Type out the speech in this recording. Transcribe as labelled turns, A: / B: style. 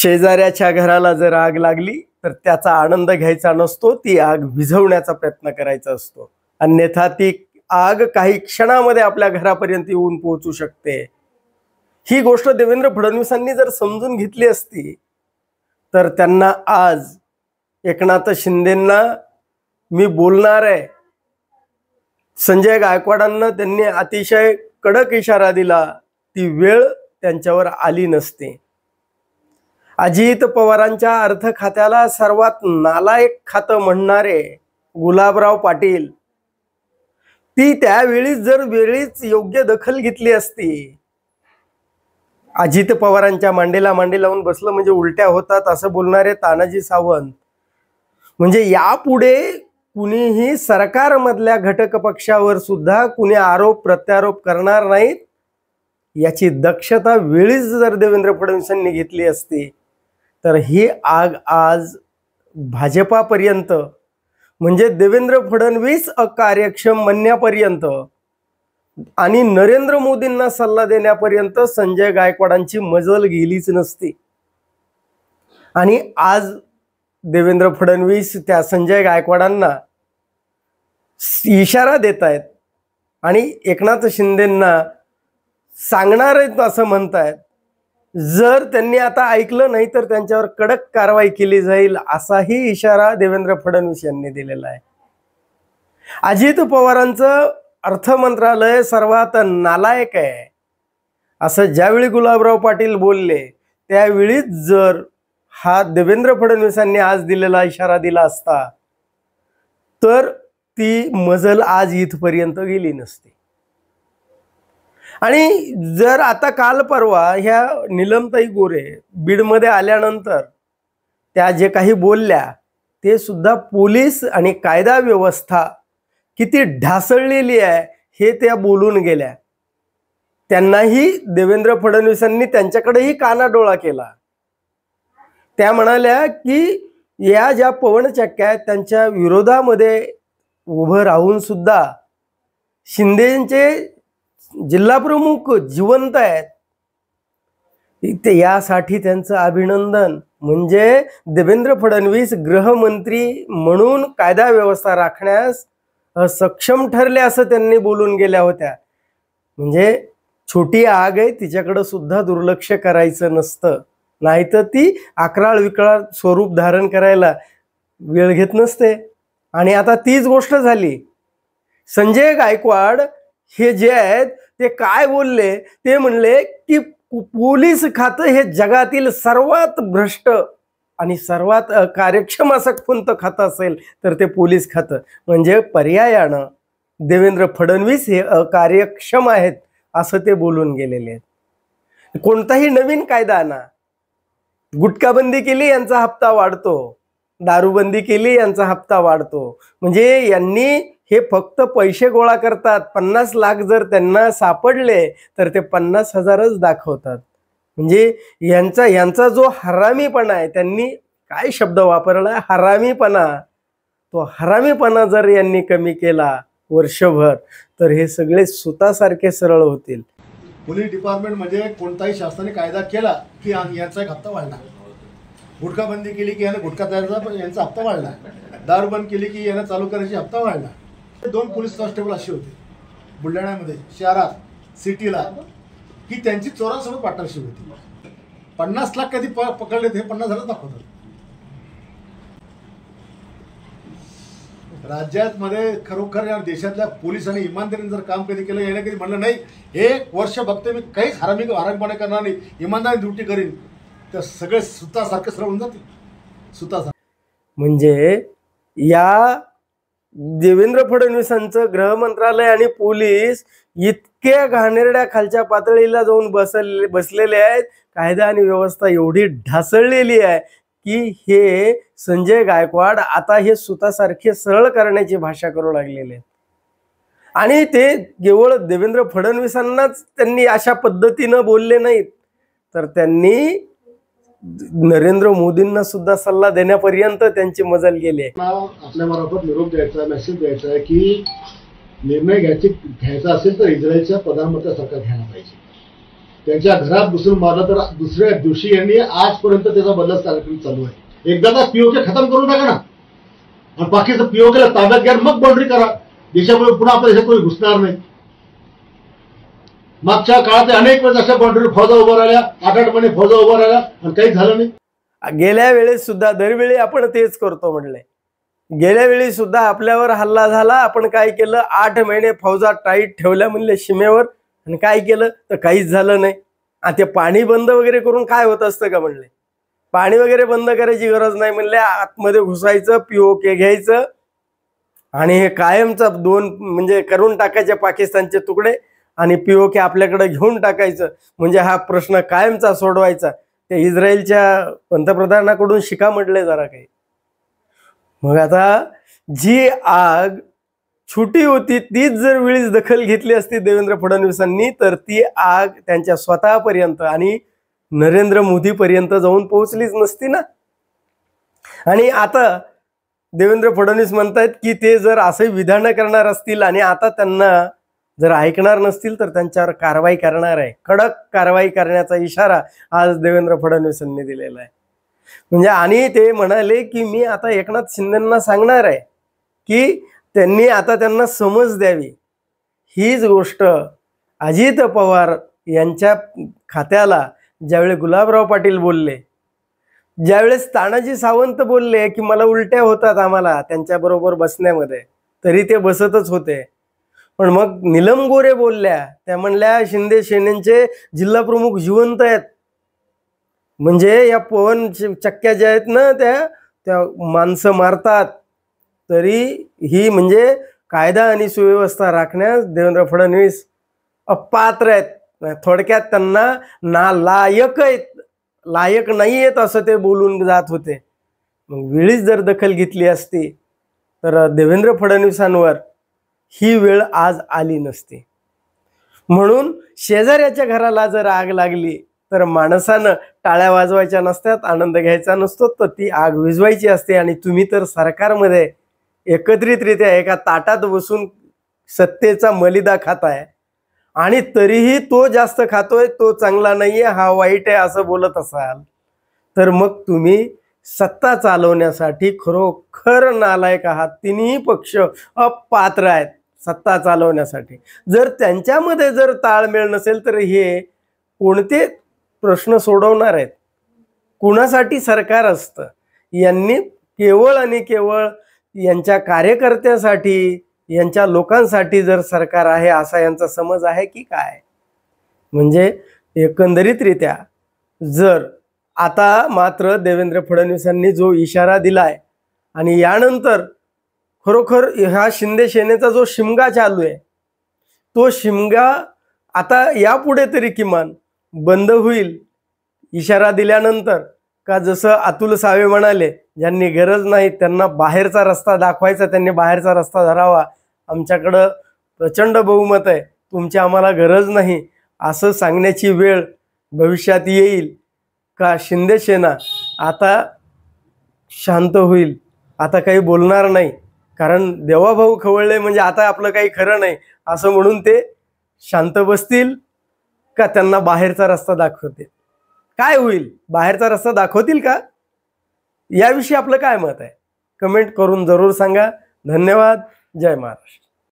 A: शेजाऱ्याच्या घराला जर आग लागली तर त्याचा आनंद घ्यायचा नसतो, ती आग विझवण्याचा प्रयत्न करायचा असतो. अन्यथा ती आग काही क्षणामध्ये आपल्या घरापर्यंत येऊन पोहोचू शकते. ही गोष्ट देवेंद्र फडणवीसांनी जर समजून घेतली असती तर त्यांना आज एकनाथ शिंदेंना मी बोलणार आहे, संजय गायकवाडांना त्यांनी अतिशय कडक इशारा दिला, ती वेळ त्यांच्यावर आली नसते. अजित पवारांच्या अर्थ खात्याला सर्वात नालायक खातं म्हणणारे गुलाबराव पाटील, ती त्यावेळी जर वेळीच योग्य दखल घेतली असती. अजित पवारांच्या मांडीला मांडी लावून बसलं म्हणजे उलट्या होतात असं बोलणारे तानाजी सावंत, म्हणजे यापुढे कुणीही सरकारमधल्या घटक पक्षावर सुद्धा कुणी आरोप प्रत्यारोप करणार नाहीत, याची दक्षता वेळीच जर देवेंद्र फडणवीसांनी घेतली असती तर ही आग आज भाजपापर्यंत, म्हणजे देवेंद्र फडणवीस अकार्यक्षम म्हणण्यापर्यंत आणि नरेंद्र मोदींना सल्ला देण्यापर्यंत संजय गायकवाडांची मजल गेलीच नसती. आणि आज देवेंद्र फडणवीस त्या संजय गायकवाडांना इशारा देत आहेत आणि एकनाथ शिंदेंना सांगणार आहेत असं म्हणतायत, जर त्यांनी आता ऐकलं नाही तर त्यांच्यावर कडक कारवाई केली जाईल असाही इशारा देवेंद्र फडणवीस यांनी दिलेला आहे. अजित पवारांचं अर्थ मंत्रालय सर्वात नालायक आहे असं ज्यावेळी गुलाबराव पाटील बोलले त्यावेळीच जर हा देवेंद्र फडणवीसांनी आज दिलेला इशारा दिला असता तर ती मजल आज इथपर्यंत गेली नसती. आणि जर आता काल परवा ह्या नीलमताई गोरे बीडमध्ये आल्यानंतर त्या जे काही बोलल्या ते सुद्धा पोलीस आणि कायदा व्यवस्था किती ढासळलेली आहे हे त्या बोलून गेल्या. त्यांनाही देवेंद्र फडणवीसांनी त्यांच्याकडेही कानाडोळा केला. त्या म्हणाल्या की या ज्या पवनचक्क्या आहेत त्यांच्या विरोधामध्ये उभं राहून सुद्धा शिंदेचे जिल्हा प्रमुख जिवंत आहेत, ते यासाठी त्यांचं अभिनंदन. म्हणजे देवेंद्र फडणवीस गृहमंत्री म्हणून कायदा व्यवस्था राखण्यास सक्षम ठरले असं त्यांनी बोलून गेल्या होत्या. म्हणजे छोटी आग आहे तिच्याकडं सुद्धा दुर्लक्ष करायचं नसतं, नाहीतर ती अकराळ विकराळ स्वरूप धारण करायला वेळ घेत नसते. आणि आता तीच गोष्ट झाली. संजय गायकवाड हे जे आहेत ते काय बोलले, ते म्हणले की पोलीस खातं हे जगातील सर्वात भ्रष्ट आणि सर्वात कार्यक्षम असं कोणतं खातं असेल तर ते पोलीस खातं. म्हणजे पर्यायानं देवेंद्र फडणवीस हे अकार्यक्षम आहेत असं ते बोलून गेलेले आहेत. कोणताही नवीन कायदा आणा, गुटखाबंदी केली यांचा हप्ता वाढतो, दारूबंदी केली यांचा हप्ता वाढतो. म्हणजे यांनी हे फक्त पैसे गोळा करतात. 50 लाख जर त्यांना सापडले तर ते 50,000च दाखवतात. म्हणजे यांचा जो हरामीपणा आहे, त्यांनी काय शब्द वापरला, हरामीपणा, तो हरामीपणा जर यांनी कमी केला वर्षभर तर हे सगळे सुतासारखे सरळ होतील.
B: पोलीस डिपार्टमेंट म्हणजे कोणताही शासनाने कायदा केला की यांचा एक हप्ता वाढला, गुटखाबंदी केली की याने गुटखा तयारचा यांचा हप्ता वाढला, दारू बंद केली की याने चालू करायची हप्ता वाढला. 2 पोलीस कॉन्स्टेबल असे होते बुलढाण्यामध्ये शहरात सिटीला की त्यांची चोरांसोबत पार्टनरशिप होती. 50 लाख कधी पकडले ते 50,000 दाखवतात. राज्यात मध्ये खरोखर या देशातल्या पोलिसांनी इमानदारीने जर काम कधी केलं, याने कधी म्हणलं नाही 1 वर्ष बघते मी काहीच हरामीपणा करणार नाही, इमानदारी ड्युटी करीन, तर सगळे सुतासारखे सरळ होऊन जाते. सुतासारखे
A: म्हणजे या देवेंद्र फडणवीसांचं गृह मंत्रालय आणि पोलीस इतक्या घाणेरड्या खालच्या पातळीला जाऊन बसलेले आहेत. कायदा आणि व्यवस्था एवढी ढासळलेली आहे की हे संजय गायकवाड आता हे सुतासारखे सरळ करण्याची भाषा करू लागलेले आहेत. आणि ते केवळ देवेंद्र फडणवीसांनाच त्यांनी अशा पद्धतीनं बोलले नाहीत, तर त्यांनी नरेंद्र मोदींना सुद्धा सल्ला देण्यापर्यंत त्यांची मजल गेली आहे.
B: आपल्या मार्फत निरोप द्यायचा, मेसेज द्यायचा आहे की निर्णय घ्यायचा असेल तर इस्रायलच्या प्रधानमंत्र्यासारखा घ्यायला पाहिजे. त्यांच्या घरात घुसून मारलं तर दुसऱ्या दिवशी यांनी आजपर्यंत त्याचा बदलाच कार्यक्रम चालू आहे. एकदा पीओके खतम करून टाका ना, आणि बाकीचं पीओकेला ताब्यात घ्या, मग बाउंड्री करा. देशापुढे पुन्हा आपल्या देशात कोणी घुसणार नाही. मागच्या काळात अनेक वेळेस अशा बाउंड्री फौजा उभा राहिल्या, 8-8 महिने फौजा उभा राहिल्या आणि काहीच झालं नाही.
A: गेल्या वेळेस सुद्धा दरवेळी आपण तेच करतो म्हणले. गेल्या वेळी सुद्धा आपल्यावर हल्ला झाला, आपण काय केलं, 8 महिने फौजा टाईट ठेवल्या म्हणले सीमेवर, आणि काय केलं तर काहीच झालं नाही. आणि ते पाणी बंद वगैरे करून काय होत असतं का म्हणले. पाणी वगैरे बंद करायची गरज नाही म्हणले. आतमध्ये घुसायचं, पीओके घ्यायचं आणि हे कायमचा 2 म्हणजे करून टाकायचे पाकिस्तानचे तुकडे आणि पीओके आपल्याकडे घेऊन टाकायचं, म्हणजे हा प्रश्न कायमचा सोडवायचा. ते इस्रायलच्या पंतप्रधानाकडून शिका म्हटले जरा काही. मग आता जी आग छोटी होती तीच जर वेळीच दखल घेतली असती देवेंद्र फडणवीसांनी, तर ती आग त्यांच्या स्वतःपर्यंत आणि नरेंद्र मोदीपर्यंत जाऊन पोहोचलीच नसती ना. आणि आता देवेंद्र फडणवीस म्हणतात की ते जर असे विधान करणार असतील आणि आता त्यांना जर ऐकणार नसतील तर त्यांच्यावर कारवाई करणार आहे. कडक कारवाई करण्याचा इशारा आज देवेंद्र फडणवीसांनी दिलेला आहे. म्हणजे आणि ते म्हणाले की मी आता एकनाथ शिंदेंना सांगणार आहे की त्यांनी आता त्यांना समज द्यावी. हीच गोष्ट अजित पवार यांच्या खात्याला ज्यावेळी गुलाबराव पाटील बोलले, ज्यावेळेस तानाजी सावंत बोलले की मला उलट्या होतात आम्हाला त्यांच्याबरोबर बसण्यामध्ये, तरी ते बसतच होते. पण मग नीलम गोरे बोलल्या, त्या म्हणल्या शिंदे सेनेचे जिल्हा प्रमुख जिवंत आहेत, म्हणजे या पवन चक्क्या ज्या आहेत ना त्या माणसं मारतात, तरी ही म्हणजे कायदा आणि सुव्यवस्था राखण्यास देवेंद्र फडणवीस अपात्र आहेत. थोडक्यात त्यांना नालायक आहेत, लायक नाही आहेत असं ते बोलून जात होते. मग वेळीच जर दखल घेतली असती तर देवेंद्र फडणवीसांवर ही वेळ आज आली नसती. म्हणून शेजाऱ्याच्या घराला जर आग लागली तर माणसानं टाळ्या वाजवायच्या नसतात, आनंद घ्यायचा नसतो, तर ती आग विझवायची असते. आणि तुम्ही तर सरकारमध्ये एकत्रितरित्या एका ताटात बसून सत्तेचा मलिदा खाताय आणि तरीही तो जास्त खातोय, तो चांगला नाहीये, हा वाईट आहे असं बोलत असाल तर मग तुम्ही सत्ता चालवण्यासाठी खरोखर नालायक आहात. तिन्ही पक्ष अपात्र आहेत सत्ता चालवण्यासाठी. जर त्यांच्यामध्ये जर ताळमेळ नसेल तर हे कोणते प्रश्न सोडवणार आहेत? कुणासाठी सरकार असतं? यांनी केवळ आणि केवळ यांच्या कार्यकर्त्यासाठी, यांच्या लोकांसाठी जर सरकार आहे असा यांचा समज आहे की काय? म्हणजे एकंदरीतरित्या जर आता मात्र देवेंद्र फडणवीसांनी जो इशारा दिलाय आणि यानंतर खरोखर ह्या शिंदे सेनेचा जो शिमगा चालू आहे तो शिमगा आता यापुढे तरी किमान बंद होईल इशारा दिल्यानंतर. का जसं अतुल सावे म्हणाले, ज्यांनी गरज नाही त्यांना बाहेरचा रस्ता दाखवायचा, त्यांनी बाहेरचा रस्ता धरावा, आमच्याकडं प्रचंड बहुमत आहे, तुमची आम्हाला गरज नाही असं सांगण्याची वेळ भविष्यात येईल का शिंदे सेना आता शांत होईल, आता काही बोलणार नाही, कारण देवाभाऊ खवळले म्हणजे आता आपलं काही खरं नाही असं म्हणून ते शांत बसतील, का त्यांना बाहेरचा रस्ता दाखवतील? काय होईल? बाहेरचा रस्ता दाखवतील का? याविषयी आपलं काय मत आहे? कमेंट करून जरूर सांगा. धन्यवाद. जय महाराष्ट्र.